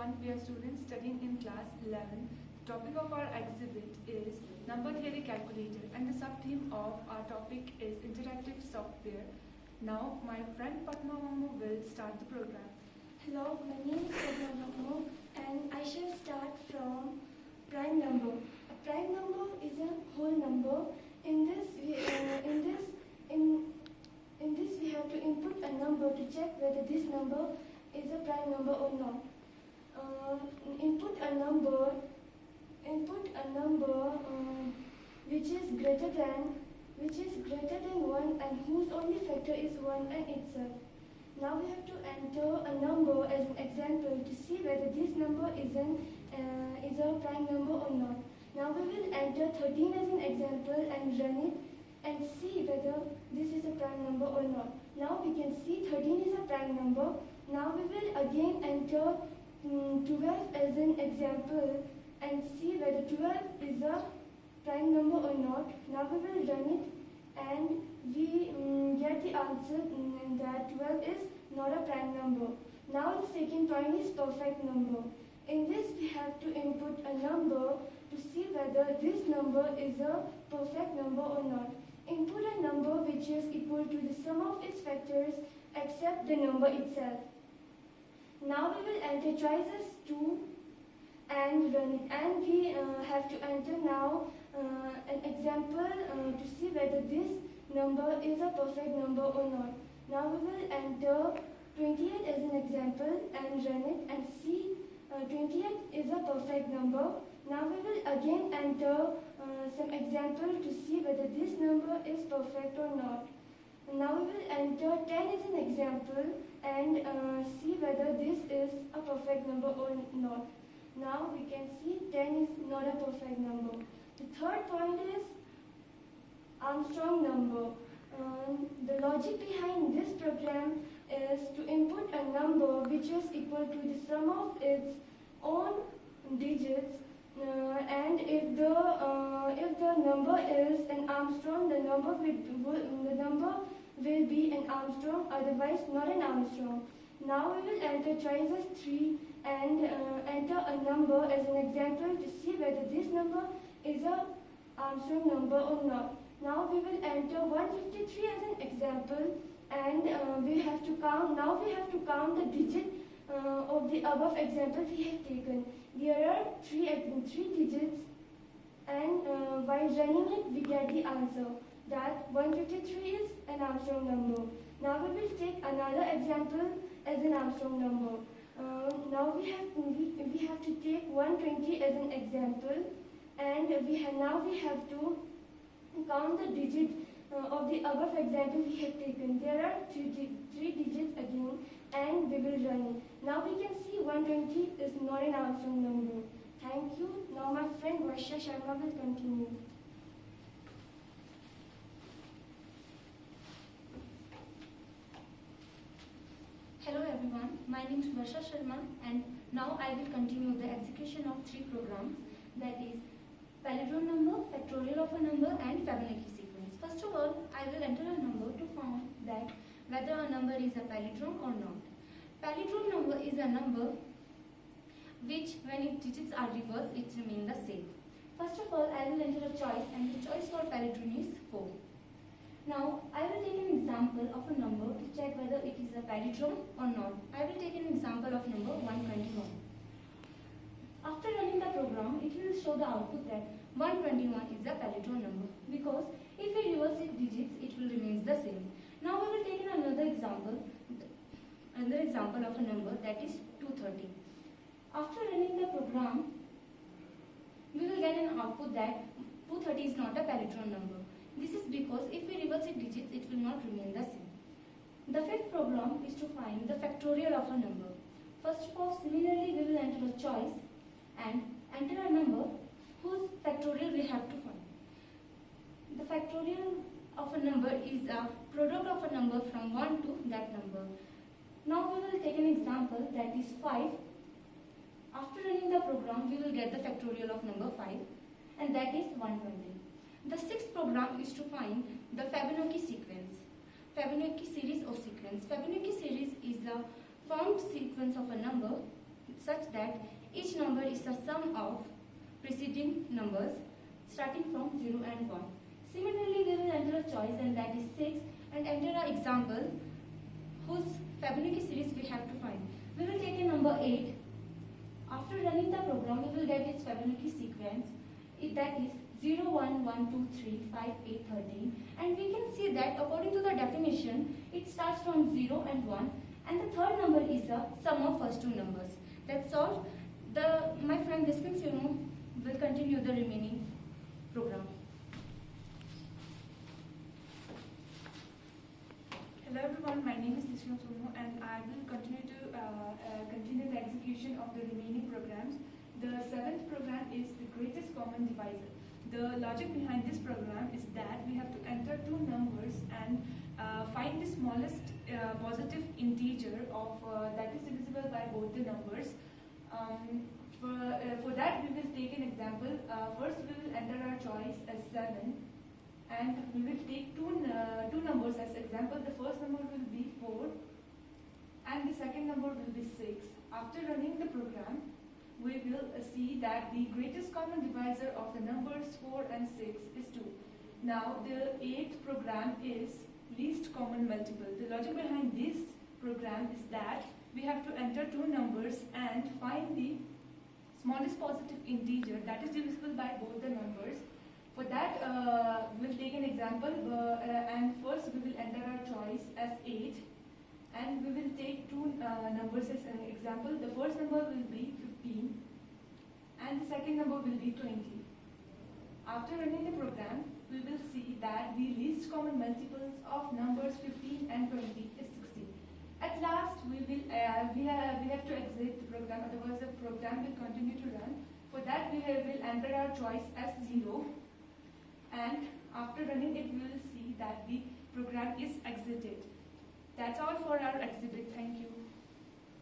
everyone. We are students studying in class 11. The topic of our exhibit is number theory calculator, and the sub-theme of our topic is interactive software. Now my friend Padma Mamu will start the program. Hello, my name is Padma Mamu, and I shall start from prime number. A prime number is a whole number. In this we have to input a number to check whether this number is a prime number or not. Input a number which is greater than 1 and whose only factor is 1 and itself. Now we have to enter a number as an example to see whether this number is a prime number or not. Now we will enter 13 as an example and run it and see whether this is a prime number or not. Now we can see 13 is a prime number. Now we will again enter 12 as an example and see whether 12 is a prime number or not. Now we will run it and we get the answer that 12 is not a prime number. Now the second point is perfect number. In this we have to input a number to see whether this number is a perfect number or not. Input a number which is equal to the sum of its factors except the number itself. Now we will enter choices 2 and run it, and we have to enter now an example to see whether this number is a perfect number or not. Now we will enter 28 as an example and run it and see 28 is a perfect number. Now we will again enter some example to see whether this number is perfect or not. Now we will enter 10 as an example and see whether this is a perfect number or not. Now we can see 10 is not a perfect number. The third point is Armstrong number. The logic behind this program is to input a number which is equal to the sum of its own digits, and if the number is an Armstrong, the number will be an Armstrong, otherwise not an Armstrong. Now we will enter choices 3 and enter a number as an example to see whether this number is a Armstrong number or not. Now we will enter 153 as an example and we have to count. Now we have to count the digit of the above example we have taken. There are three digits, and while running it we get the answer that 153 is an Armstrong number. Now we will take another example as an Armstrong number. Now we have to take 120 as an example, and now we have to count the digit of the above example we have taken. There are three digits again, and we will run it. Now we can see 120 is not an Armstrong number. Thank you. Now my friend Varsha Sharma will continue. Hello everyone, my name is Varsha Sharma, and now I will continue the execution of 3 programs, that is palindrome number, factorial of a number, and Fibonacci sequence. First of all, I will enter a number to find that whether a number is a palindrome or not. Palindrome number is a number which, when its digits are reversed, it remains the same. First of all, I will enter a choice, and the choice for palindrome is 4. Now, I will take an example of a number to check whether it is a palindrome or not. I will take an example of number 121. After running the program, it will show the output that 121 is a palindrome number, because if we reverse its digits, it will remain the same. Now we will take another example of a number, that is 230. After running the program, we will get an output that 230 is not a palindrome number. This is because if we reverse its digits, it will not remain the same. The fifth problem is to find the factorial of a number. First of all, similarly, we will enter a choice and enter a number whose factorial we have to find. The factorial of a number is a product of a number from 1 to that number. Now we will take an example, that is 5. After running the program, we will get the factorial of number 5, and that is 120. The sixth program is to find the Fibonacci sequence. Fibonacci series or sequence. Fibonacci series is a found sequence of a number such that each number is the sum of preceding numbers starting from 0 and 1. Similarly, we will enter a choice, and that is 6, and enter an example whose Fibonacci series we have to find. We will take a number 8. After running the program, we will get its Fibonacci sequence. That is 0, 1, 1, 2, 3, 5, 8, 13. And we can see that according to the definition, it starts from 0 and 1. And the third number is the sum of first two numbers. That's all. My friend Diskin Sunu will continue the remaining program. Hello everyone, my name is Diskin Sunu and I will continue the execution of the remaining programs. The seventh program is the greatest common divisor. The logic behind this program is that we have to enter two numbers and find the smallest positive integer of that is divisible by both the numbers. For that we will take an example. First we will enter our choice as 7 and we will take two numbers as example. The first number will be 4 and the second number will be 6. After running the program, we will see that the greatest common divisor of the numbers 4 and 6 is 2. Now the 8th program is least common multiple. The logic behind this program is that we have to enter two numbers and find the smallest positive integer that is divisible by both the numbers. For that, we'll take an example and first we will enter our choice as 8 and we will take two numbers as an example. The first number will be 15 and the second number will be 20. After running the program, we will see that the least common multiples of numbers 15 and 20 is 16. At last, we have to exit the program, otherwise the program will continue to run. For that, we will enter our choice as 0 and after running it, we will see that the program is exited. That's all for our exhibit. Thank you.